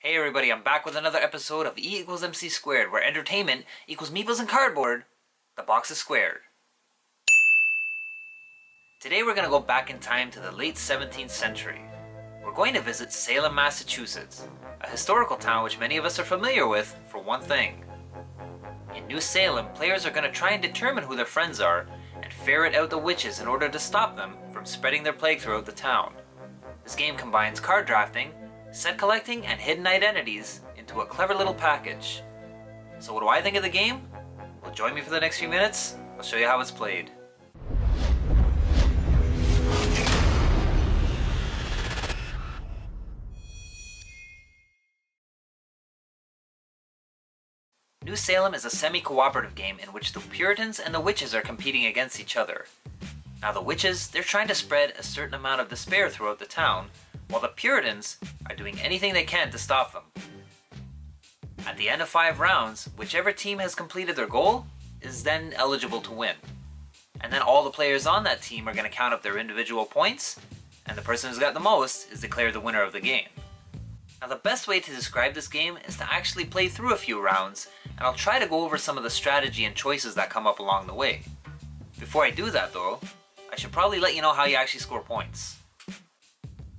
Hey everybody, I'm back with another episode of E equals MC squared, where entertainment equals meeples and cardboard. The box is squared. Today we're going to go back in time to the late 17th century. We're going to visit Salem, Massachusetts, a historical town which many of us are familiar with for one thing. In New Salem, players are going to try and determine who their friends are and ferret out the witches in order to stop them from spreading their plague throughout the town. This game combines card drafting, set collecting, and hidden identities into a clever little package. So what do I think of the game? Well, join me for the next few minutes. I'll show you how it's played. New Salem is a semi-cooperative game in which the Puritans and the witches are competing against each other. Now the witches, they're trying to spread a certain amount of despair throughout the town, while the Puritans are doing anything they can to stop them. At the end of 5 rounds, whichever team has completed their goal is then eligible to win. And then all the players on that team are going to count up their individual points, and the person who's got the most is declared the winner of the game. Now the best way to describe this game is to actually play through a few rounds, and I'll try to go over some of the strategy and choices that come up along the way. Before I do that though, I should probably let you know how you actually score points.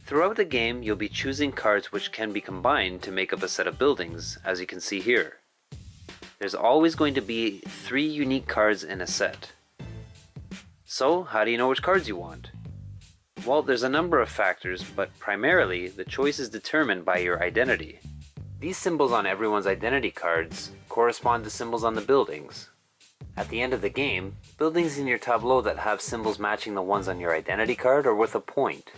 Throughout the game, you'll be choosing cards which can be combined to make up a set of buildings, as you can see here. There's always going to be 3 unique cards in a set. So, how do you know which cards you want? Well, there's a number of factors, but primarily, the choice is determined by your identity. These symbols on everyone's identity cards correspond to symbols on the buildings. At the end of the game, buildings in your tableau that have symbols matching the ones on your identity card are worth a point.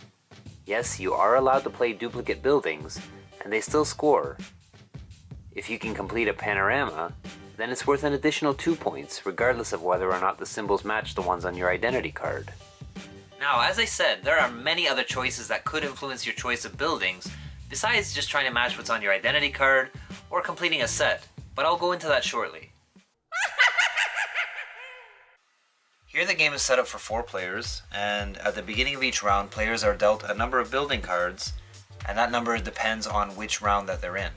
Yes, you are allowed to play duplicate buildings, and they still score. If you can complete a panorama, then it's worth an additional 2 points, regardless of whether or not the symbols match the ones on your identity card. Now, as I said, there are many other choices that could influence your choice of buildings, besides just trying to match what's on your identity card, or completing a set, but I'll go into that shortly. Here the game is set up for 4 players, and at the beginning of each round, players are dealt a number of building cards, and that number depends on which round that they're in.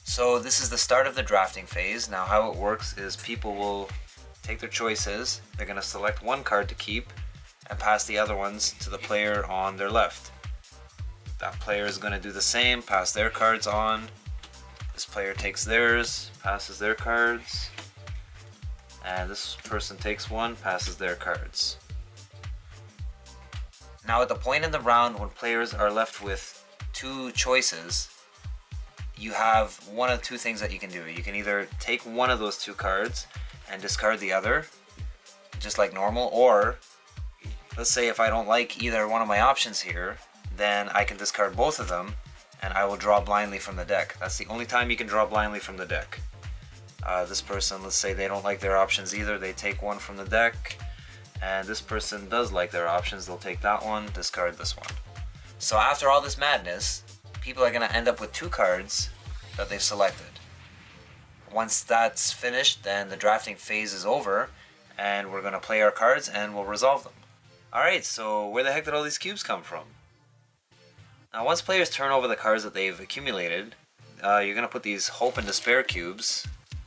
So this is the start of the drafting phase. Now how it works is people will take their choices, they're going to select one card to keep, and pass the other ones to the player on their left. That player is going to do the same, pass their cards on. This player takes theirs, passes their cards. And this person takes one, passes their cards. Now at the point in the round when players are left with 2 choices, you have one of 2 things that you can do. You can either take one of those 2 cards and discard the other, just like normal, or let's say if I don't like either one of my options here, then I can discard both of them and I will draw blindly from the deck. That's the only time you can draw blindly from the deck. This person, let's say they don't like their options either, they take one from the deck, and this person does like their options, they'll take that one, discard this one. So after all this madness, people are going to end up with 2 cards that they've selected. Once that's finished, then the drafting phase is over, and we're going to play our cards and we'll resolve them. Alright, so where the heck did all these cubes come from? Now once players turn over the cards that they've accumulated, you're going to put these Hope and Despair cubes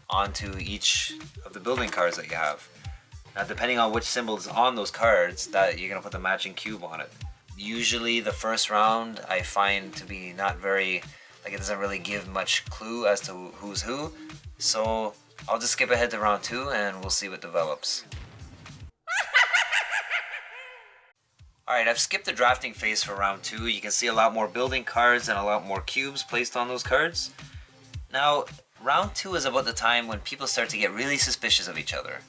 onto each of the building cards that you have. Now depending on which symbol is on those cards, that you're going to put the matching cube on it. Usually the first round I find to be not very, like it doesn't really give much clue as to who's who, so I'll just skip ahead to round 2 and we'll see what develops. Alright, I've skipped the drafting phase for round 2. You can see a lot more building cards and a lot more cubes placed on those cards. Now, round 2 is about the time when people start to get really suspicious of each other.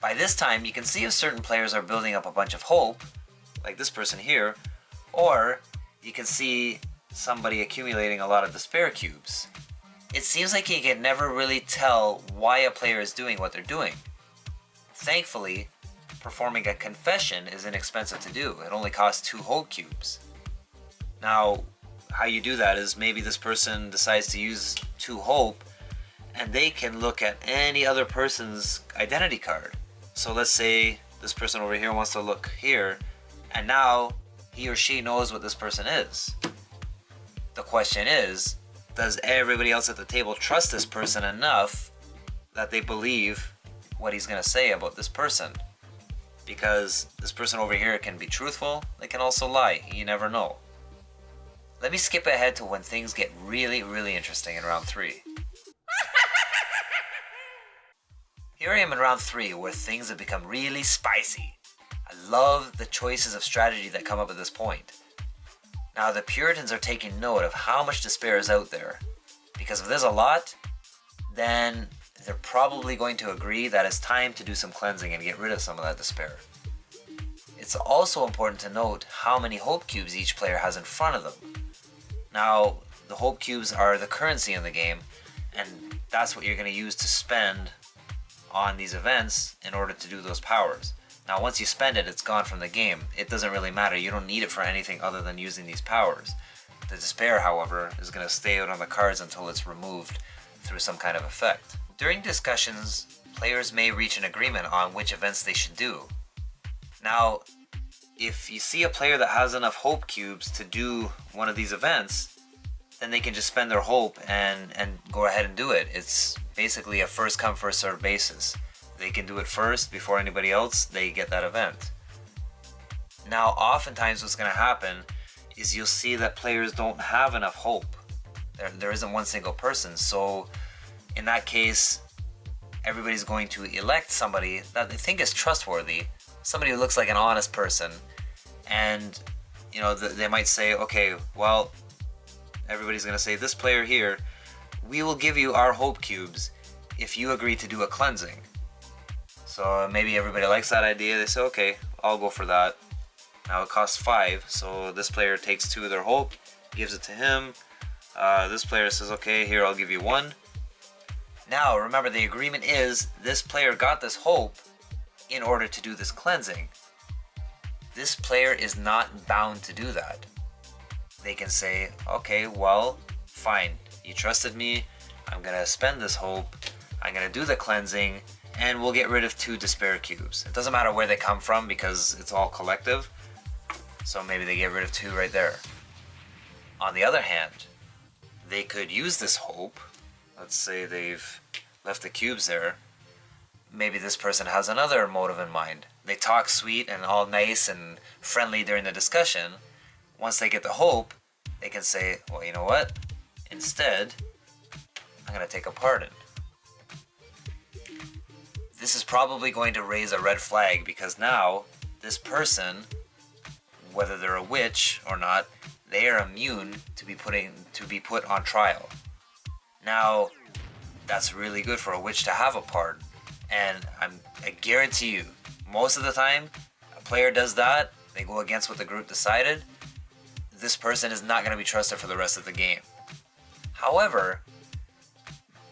By this time, you can see if certain players are building up a bunch of hope, like this person here, or you can see somebody accumulating a lot of despair cubes. It seems like you can never really tell why a player is doing what they're doing. Thankfully, performing a confession is inexpensive to do. It only costs 2 hope cubes. Now, how you do that is maybe this person decides to use 2 hope and they can look at any other person's identity card. So let's say this person over here wants to look here, and now he or she knows what this person is. The question is, does everybody else at the table trust this person enough that they believe what he's going to say about this person? Because this person over here can be truthful, they can also lie, you never know. Let me skip ahead to when things get really, really interesting in round 3. Here I am in round 3 where things have become really spicy. I love the choices of strategy that come up at this point. Now the Puritans are taking note of how much despair is out there. Because if there's a lot, then they're probably going to agree that it's time to do some cleansing and get rid of some of that despair. It's also important to note how many hope cubes each player has in front of them. Now, the hope cubes are the currency in the game, and that's what you're going to use to spend on these events in order to do those powers. Now, once you spend it, it's gone from the game. It doesn't really matter. You don't need it for anything other than using these powers. The despair, however, is going to stay out on the cards until it's removed through some kind of effect. During discussions, players may reach an agreement on which events they should do. Now, if you see a player that has enough hope cubes to do one of these events, then they can just spend their hope and go ahead and do it. It's basically a first come first serve basis. They can do it first before anybody else, they get that event. Now oftentimes what's going to happen is you'll see that players don't have enough hope. There isn't one single person, so in that case everybody's going to elect somebody that they think is trustworthy, somebody who looks like an honest person, and you know they might say, okay, well, everybody's going to say, this player here, we will give you our hope cubes if you agree to do a cleansing. So maybe everybody likes that idea, they say, okay, I'll go for that. Now it costs 5, so this player takes 2 of their hope, gives it to him. This player says, okay, here, I'll give you 1. Now remember, the agreement is this player got this hope in order to do this cleansing. This player is not bound to do that. They can say, okay, well, fine, you trusted me, I'm gonna spend this hope, I'm gonna do the cleansing, and we'll get rid of 2 despair cubes. It doesn't matter where they come from because it's all collective, so maybe they get rid of 2 right there. On the other hand, they could use this hope. Let's say they've left the cubes there. Maybe this person has another motive in mind. They talk sweet and all nice and friendly during the discussion. Once they get the hope, they can say, well, you know what? Instead, I'm going to take a pardon. This is probably going to raise a red flag because now this person, whether they're a witch or not, they are immune to be put on trial. Now, that's really good for a witch to have a pardon. And I guarantee you, most of the time, a player does that, they go against what the group decided, this person is not going to be trusted for the rest of the game. However,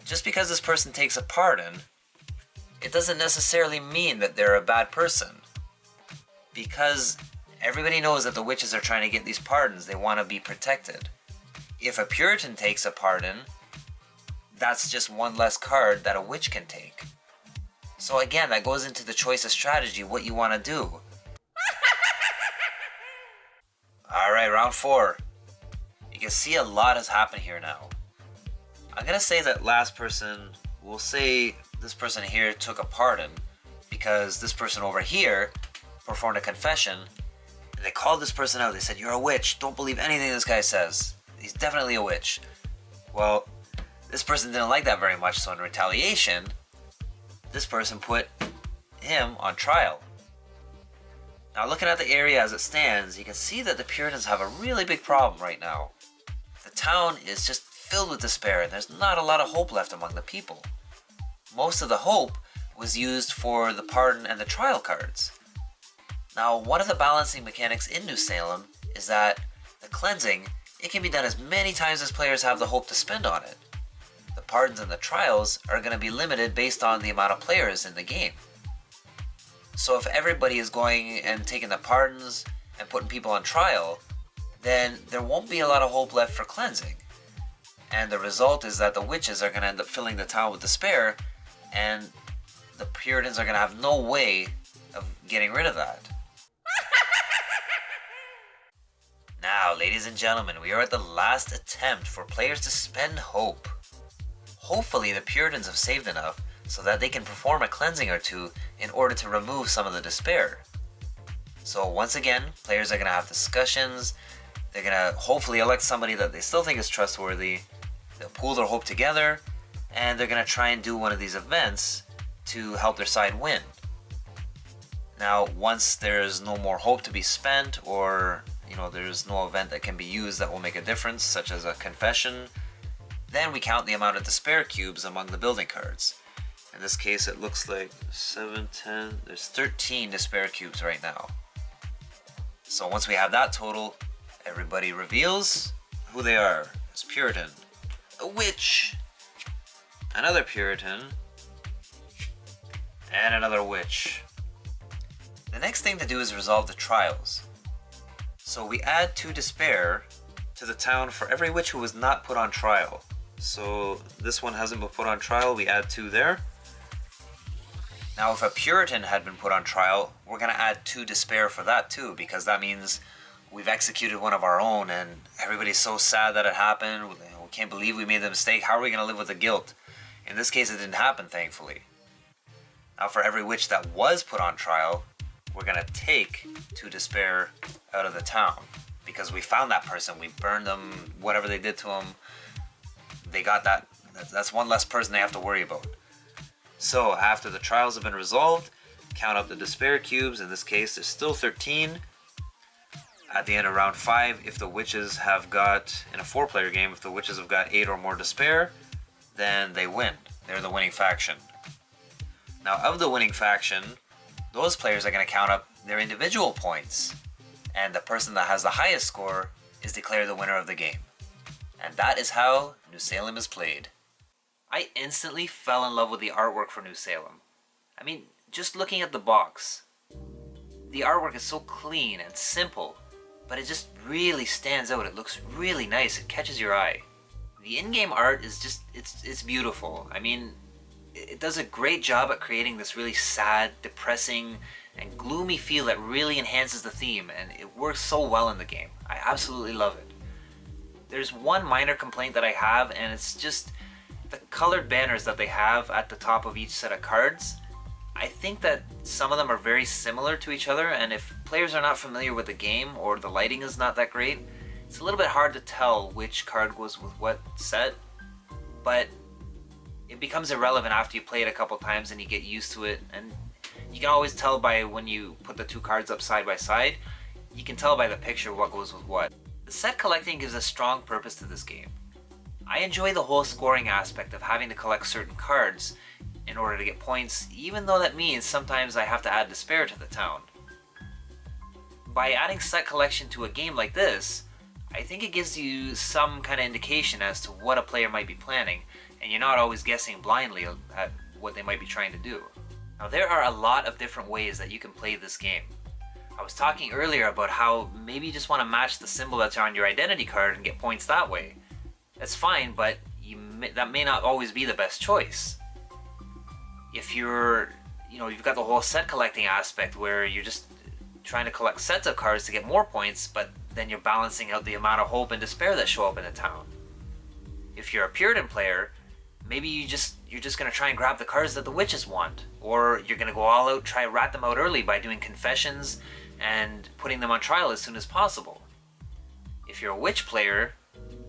just because this person takes a pardon, it doesn't necessarily mean that they're a bad person. Because everybody knows that the witches are trying to get these pardons, they want to be protected. If a Puritan takes a pardon, that's just one less card that a witch can take. So again, that goes into the choice of strategy, what you want to do. Alright, round 4. You can see a lot has happened here now. I'm going to say that last person, we'll say this person here took a pardon because this person over here performed a confession. And they called this person out. They said, you're a witch. Don't believe anything this guy says. He's definitely a witch. Well, this person didn't like that very much, so in retaliation, this person put him on trial. Now looking at the area as it stands, you can see that the Puritans have a really big problem right now. The town is just filled with despair and there's not a lot of hope left among the people. Most of the hope was used for the pardon and the trial cards. Now one of the balancing mechanics in New Salem is that the cleansing, it can be done as many times as players have the hope to spend on it. The pardons and the trials are going to be limited based on the amount of players in the game. So if everybody is going and taking the pardons and putting people on trial, then there won't be a lot of hope left for cleansing. And the result is that the witches are going to end up filling the town with despair, and the Puritans are going to have no way of getting rid of that. Now, Ladies and gentlemen, we are at the last attempt for players to spend hope. Hopefully the Puritans have saved enough so that they can perform a cleansing or two in order to remove some of the despair. So once again, players are going to have discussions. They're going to hopefully elect somebody that they still think is trustworthy. They'll pool their hope together, and they're going to try and do one of these events to help their side win. Now, once there's no more hope to be spent, or there's no event that can be used that will make a difference, such as a confession, then we count the amount of despair cubes among the building cards. In this case, it looks like 7, 10, there's 13 despair cubes right now. So once we have that total, everybody reveals who they are. It's Puritan, a witch, another Puritan, and another witch. The next thing to do is resolve the trials. So we add 2 despair to the town for every witch who was not put on trial. So this one hasn't been put on trial, we add 2 there. Now if a Puritan had been put on trial, we're going to add 2 despair for that too, because that means we've executed one of our own and everybody's so sad that it happened. We can't believe we made the mistake. How are we going to live with the guilt? In this case it didn't happen, thankfully. Now for every witch that was put on trial, we're going to take 2 despair out of the town because we found that person, we burned them, whatever they did to them, they got that. That's one less person they have to worry about. So after the trials have been resolved, count up the despair cubes. In this case there's still 13. At the end of round 5, if the witches have got, in a 4-player game, if the witches have got 8 or more despair, then they win. They're the winning faction. Now of the winning faction, those players are going to count up their individual points, and the person that has the highest score is declared the winner of the game. And that is how New Salem is played. I instantly fell in love with the artwork for New Salem. I mean, just looking at the box. The artwork is so clean and simple, but it just really stands out. It looks really nice. It catches your eye. The in-game art is just, it's beautiful. I mean, it does a great job at creating this really sad, depressing, and gloomy feel that really enhances the theme, and it works so well in the game. I absolutely love it. There's one minor complaint that I have, and it's just the colored banners that they have at the top of each set of cards. I think that some of them are very similar to each other, and if players are not familiar with the game or the lighting is not that great, it's a little bit hard to tell which card goes with what set, but it becomes irrelevant after you play it a couple times and you get used to it. And you can always tell by when you put the 2 cards up side by side, you can tell by the picture what goes with what. The set collecting gives a strong purpose to this game. I enjoy the whole scoring aspect of having to collect certain cards in order to get points, even though that means sometimes I have to add despair to the town. By adding set collection to a game like this, I think it gives you some kind of indication as to what a player might be planning, and you're not always guessing blindly at what they might be trying to do. Now there are a lot of different ways that you can play this game. I was talking earlier about how maybe you just want to match the symbol that's on your identity card and get points that way. That's fine, but that may not always be the best choice. If you've got the whole set collecting aspect where you're just trying to collect sets of cards to get more points, but then you're balancing out the amount of hope and despair that show up in the town. If you're a Puritan player, maybe you're just going to try and grab the cards that the witches want, or you're going to go all out, try rat them out early by doing confessions and putting them on trial as soon as possible. If you're a witch player,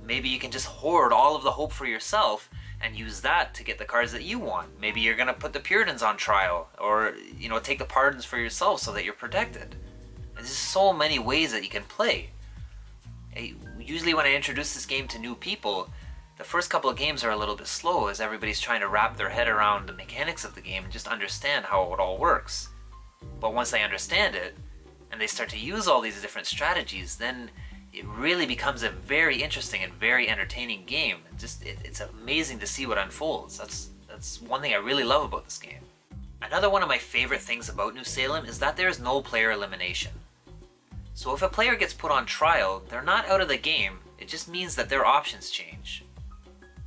maybe you can just hoard all of the hope for yourself and use that to get the cards that you want. Maybe you're going to put the Puritans on trial, or take the pardons for yourself so that you're protected. There's just so many ways that you can play. Usually when I introduce this game to new people, the first couple of games are a little bit slow as everybody's trying to wrap their head around the mechanics of the game and just understand how it all works. But once they understand it, and they start to use all these different strategies, then it really becomes a very interesting and very entertaining game. It's amazing to see what unfolds. That's one thing I really love about this game. Another one of my favorite things about New Salem is that there is no player elimination. So if a player gets put on trial, they're not out of the game, it just means that their options change.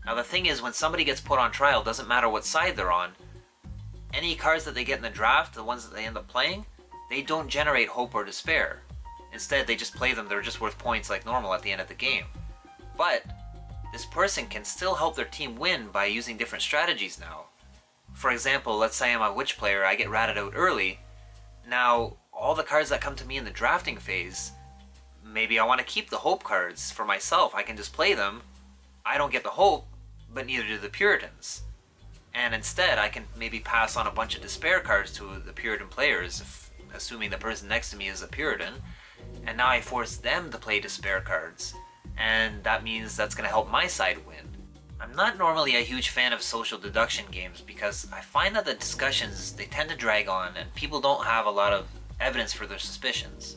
Now the thing is, when somebody gets put on trial, doesn't matter what side they're on, any cards that they get in the draft, the ones that they end up playing, they don't generate hope or despair. Instead, they just play them, they're just worth points like normal at the end of the game. But this person can still help their team win by using different strategies now. For example, let's say I'm a witch player, I get ratted out early. Now, all the cards that come to me in the drafting phase, maybe I want to keep the hope cards for myself. I can just play them. I don't get the hope, but neither do the Puritans. And instead, I can maybe pass on a bunch of despair cards to the Puritan players, assuming the person next to me is a Puritan. And now I force them to play despair cards. And that means that's going to help my side win. I'm not normally a huge fan of social deduction games because I find that the discussions, they tend to drag on and people don't have a lot of evidence for their suspicions.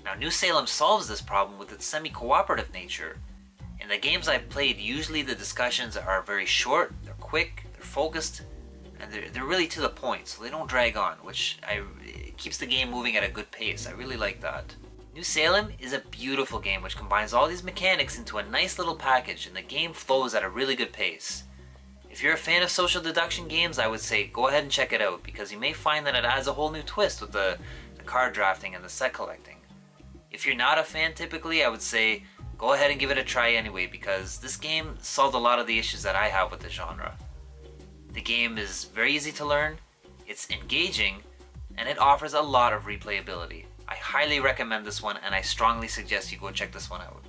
Now, New Salem solves this problem with its semi-cooperative nature. In the games I've played, usually the discussions are very short, they're quick, they're focused, and they're really to the point, so they don't drag on, which it keeps the game moving at a good pace. I really like that. New Salem is a beautiful game which combines all these mechanics into a nice little package, and the game flows at a really good pace. If you're a fan of social deduction games, I would say go ahead and check it out, because you may find that it adds a whole new twist with the card drafting and the set collecting. If you're not a fan typically, I would say go ahead and give it a try anyway, because this game solved a lot of the issues that I have with the genre. The game is very easy to learn, it's engaging, and it offers a lot of replayability. I highly recommend this one, and I strongly suggest you go check this one out.